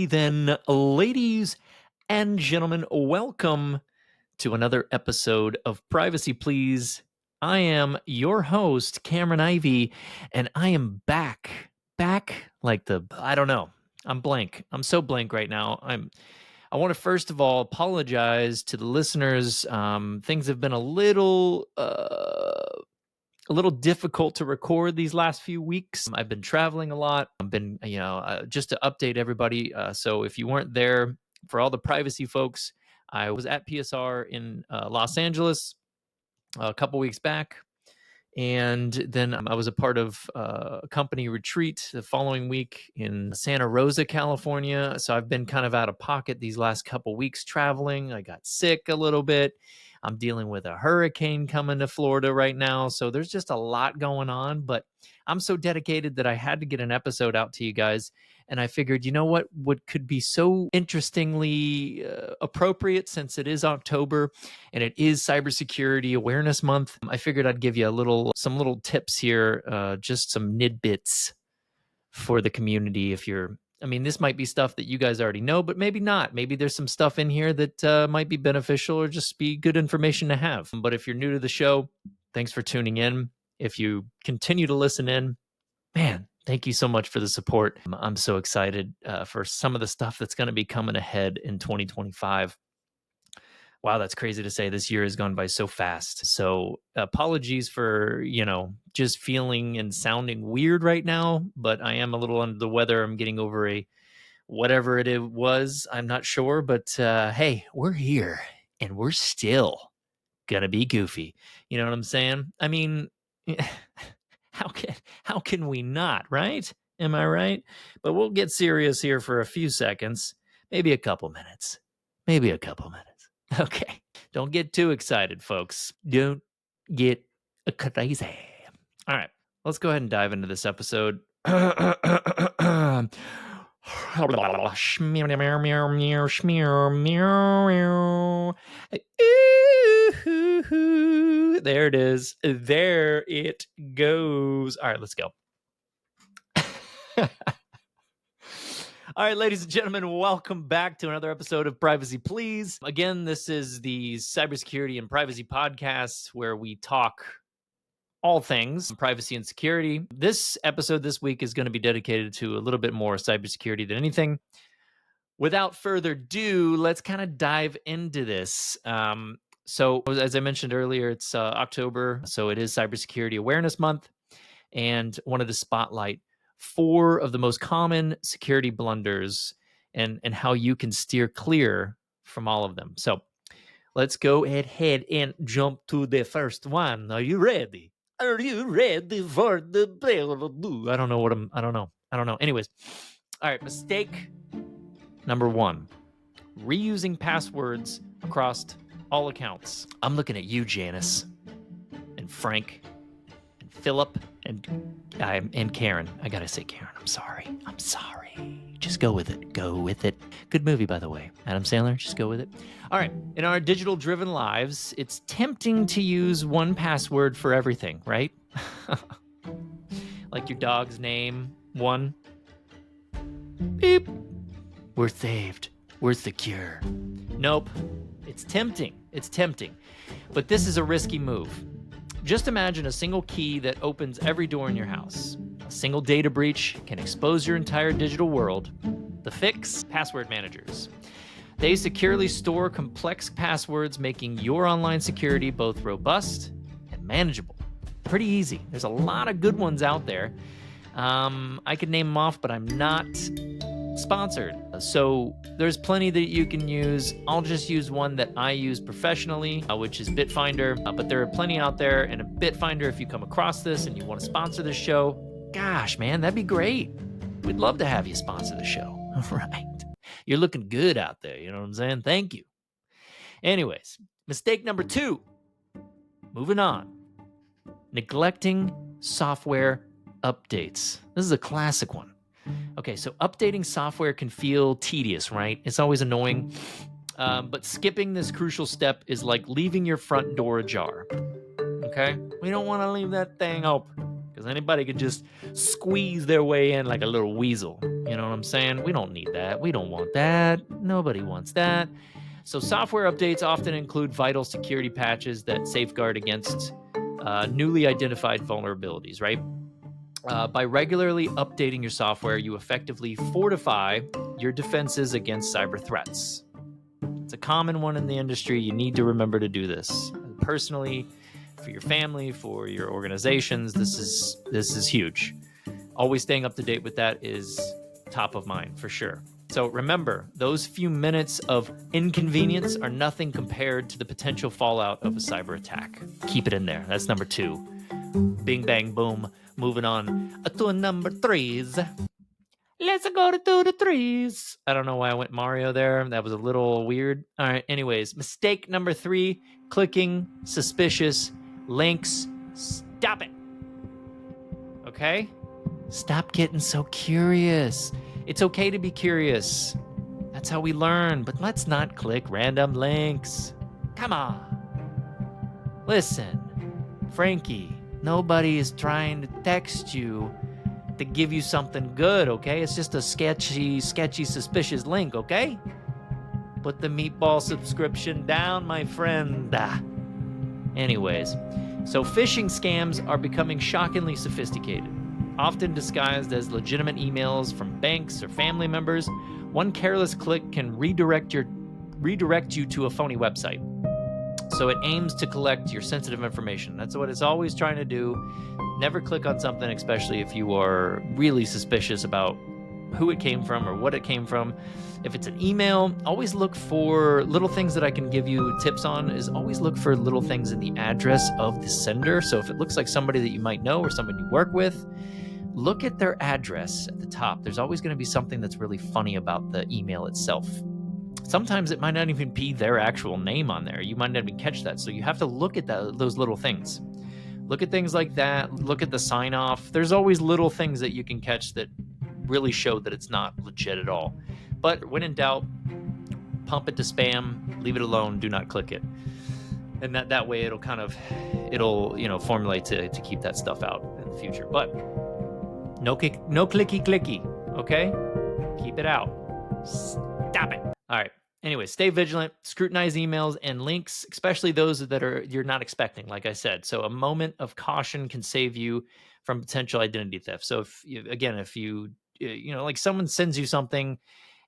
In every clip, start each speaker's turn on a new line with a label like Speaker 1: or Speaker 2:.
Speaker 1: Alrighty then, ladies and gentlemen, welcome to another episode of Privacy Please. I am your host, Cameron Ivey, and I am back like I don't know. I'm blank. I'm so blank right now. I want to first of all apologize to the listeners. Things have been a little difficult to record these last few weeks. I've been traveling a lot. I've been, just to update everybody. So if you weren't there, for all the privacy folks, I was at PSR in Los Angeles a couple weeks back. And then I was a part of a company retreat the following week in Santa Rosa, California. So I've been kind of out of pocket these last couple weeks traveling. I got sick a little bit. I'm dealing with a hurricane coming to Florida right now. So there's just a lot going on, but I'm so dedicated that I had to get an episode out to you guys. And I figured, you know what could be so interestingly appropriate since it is October and it is Cybersecurity Awareness Month. I figured I'd give you some little tips here, just some nidbits for the community. This might be stuff that you guys already know, but maybe not. Maybe there's some stuff in here that might be beneficial or just be good information to have. But if you're new to the show, thanks for tuning in. If you continue to listen in, man, thank you so much for the support. I'm so excited for some of the stuff that's going to be coming ahead in 2025. Wow, that's crazy to say. This year has gone by so fast. So apologies for, just feeling and sounding weird right now, but I am a little under the weather. I'm getting over whatever it was. I'm not sure, but hey, we're here and we're still going to be goofy. You know what I'm saying? I mean, how can we not, right? Am I right? But we'll get serious here for a few seconds, maybe a couple minutes. Okay. Don't get too excited, folks. Don't get crazy. All right. Let's go ahead and dive into this episode. There it is. There it goes. All right, let's go. All right, ladies and gentlemen, welcome back to another episode of Privacy Please. Again, this is the Cybersecurity and Privacy Podcast where we talk all things privacy and security. This episode this week is going to be dedicated to a little bit more cybersecurity than anything. Without further ado, let's kind of dive into this. So as I mentioned earlier, it's October, so it is Cybersecurity Awareness Month. And wanted to spotlight 4 of the most common security blunders and how you can steer clear from all of them. So let's go ahead and jump to the first one. Are you ready? Are you ready for the... I don't know. Anyways. All right. Mistake number 1. Reusing passwords across all accounts. I'm looking at you, Janice, and Frank, and Philip, and Karen. I gotta say Karen. I'm sorry. Just go with it. Good movie, by the way. Adam Sandler, just go with it. All right. In our digital-driven lives, it's tempting to use one password for everything, right? Like your dog's name, one. Beep. We're saved. We're secure. Nope. It's tempting. But this is a risky move. Just imagine a single key that opens every door in your house. A single data breach can expose your entire digital world. The fix? Password managers. They securely store complex passwords, making your online security both robust and manageable. Pretty easy. There's a lot of good ones out there. I could name them off, but I'm not sponsored. So there's plenty that you can use. I'll just use one that I use professionally, which is Bitfinder. But there are plenty out there. And a Bitfinder, if you come across this and you want to sponsor this show, gosh, man, that'd be great. We'd love to have you sponsor the show. All right. You're looking good out there. You know what I'm saying? Thank you. Anyways, mistake number 2. Moving on. Neglecting software updates. This is a classic one. Okay, so updating software can feel tedious, right? It's always annoying. But skipping this crucial step is like leaving your front door ajar. Okay? We don't want to leave that thing open because anybody can just squeeze their way in like a little weasel. You know what I'm saying? We don't need that. We don't want that. Nobody wants that. So software updates often include vital security patches that safeguard against newly identified vulnerabilities, right? By regularly updating your software, you effectively fortify your defenses against cyber threats. It's a common one in the industry. You need to remember to do this. Personally, for your family, for your organizations, this is huge. Always staying up to date with that is top of mind for sure. So remember, those few minutes of inconvenience are nothing compared to the potential fallout of a cyber attack. Keep it in there. That's number 2. Bing, bang, boom. Moving on to number 3s. Let's go to the 3s. I don't know why I went Mario there. That was a little weird. All right, anyways. Mistake number 3, clicking suspicious links. Stop it. Okay? Stop getting so curious. It's okay to be curious. That's how we learn, but let's not click random links. Come on. Listen, Frankie, nobody is trying to text you to give you something good, okay? It's just a sketchy, suspicious link, okay? Put the meatball subscription down, my friend. Anyways, so phishing scams are becoming shockingly sophisticated. Often disguised as legitimate emails from banks or family members, one careless click can redirect you to a phony website. So it aims to collect your sensitive information. That's what it's always trying to do. Never click on something, especially if you are really suspicious about who it came from or what it came from. If it's an email, always look for little things that I can give you tips on. Is always look for little things in the address of the sender. So if it looks like somebody that you might know or somebody you work with, look at their address at the top. There's always going to be something that's really funny about the email itself. Sometimes it might not even be their actual name on there. You might not even catch that. So you have to look at those little things. Look at things like that. Look at the sign off. There's always little things that you can catch that really show that it's not legit at all. But when in doubt, pump it to spam, leave it alone, do not click it. And that way it'll formulate to keep that stuff out in the future. But no clicky, okay? Keep it out. Stop it. All right. Anyway, stay vigilant, scrutinize emails and links, especially those that you're not expecting, like I said. So a moment of caution can save you from potential identity theft. So if you like someone sends you something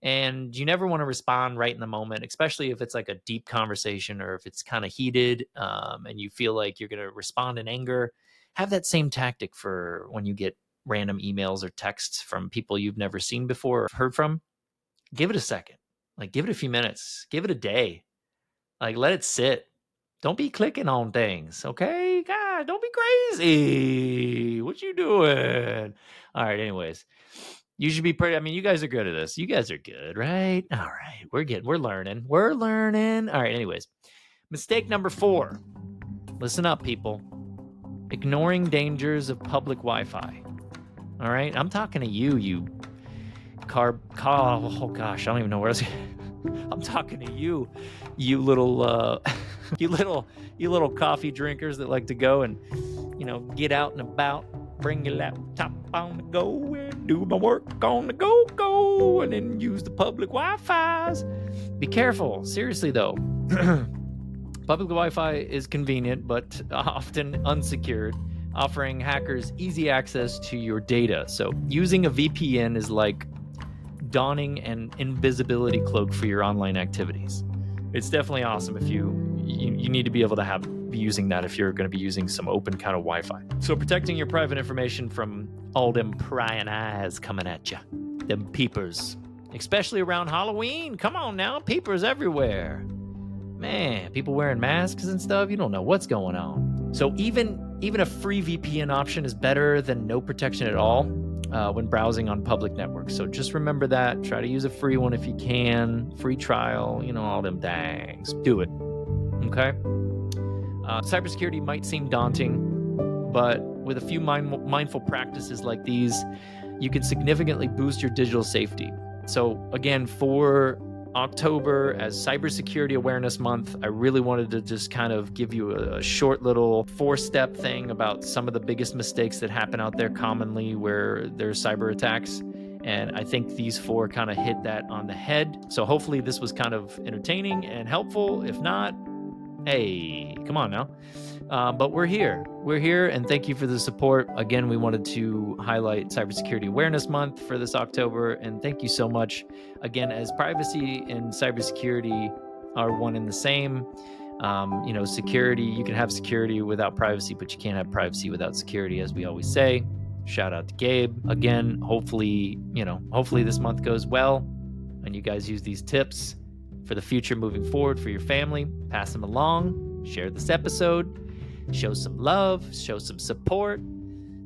Speaker 1: and you never want to respond right in the moment, especially if it's like a deep conversation or if it's kind of heated and you feel like you're going to respond in anger, have that same tactic for when you get random emails or texts from people you've never seen before or heard from. Give it a second. Like, give it a few minutes. Give it a day. Like, let it sit. Don't be clicking on things, okay? God, don't be crazy. What you doing? All right, anyways. You should be you guys are good at this. You guys are good, right? All right, we're learning. All right, anyways. Mistake number 4. Listen up, people. Ignoring dangers of public Wi-Fi. All right? I'm talking to you oh gosh, I don't even know where else. I'm talking to you little you little coffee drinkers that like to go and get out and about, bring your laptop on the go and do my work on the go and then use the public Wi-Fi's. Be careful, seriously though. Public Wi-Fi is convenient but often unsecured, offering hackers easy access to your data. So using a VPN is like donning an invisibility cloak for your online activities. It's definitely awesome if you need to be able to be using that if you're going to be using some open kind of Wi-Fi. So protecting your private information from all them prying eyes coming at you, them peepers, especially around Halloween. Come on now, peepers everywhere. Man, people wearing masks and stuff. You don't know what's going on. So even a free VPN option is better than no protection at all when browsing on public networks. So just remember that. Try to use a free one if you can. Free trial, all them things. Do it. Okay? Cybersecurity might seem daunting, but with a few mindful practices like these, you can significantly boost your digital safety. So again, for October as Cybersecurity Awareness Month, I really wanted to just kind of give you a short little 4-step thing about some of the biggest mistakes that happen out there commonly where there's cyber attacks. And I think these 4 kind of hit that on the head. So hopefully this was kind of entertaining and helpful. If not, hey, come on now. But we're here. We're here, and thank you for the support. Again, we wanted to highlight Cybersecurity Awareness Month for this October, and thank you so much. Again, as privacy and cybersecurity are one and the same, security, you can have security without privacy, but you can't have privacy without security, as we always say. Shout out to Gabe. Again, hopefully this month goes well, and you guys use these tips for the future moving forward for your family. Pass them along. Share this episode. Show some love, show some support.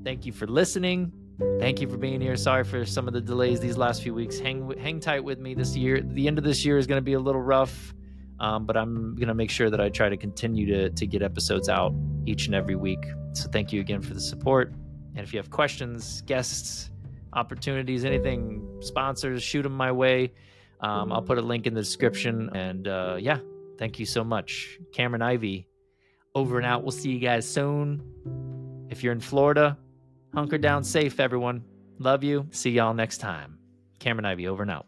Speaker 1: Thank you for listening. Thank you for being here. Sorry for some of the delays these last few weeks. Hang tight with me this year. The end of this year is going to be a little rough, but I'm going to make sure that I try to continue to get episodes out each and every week. So thank you again for the support. And if you have questions, guests, opportunities, anything, sponsors, shoot them my way. I'll put a link in the description. And thank you so much. Cameron Ivey, over and out. We'll see you guys soon. If you're in Florida, hunker down safe, everyone. Love you. See y'all next time. Cameron Ivey, over and out.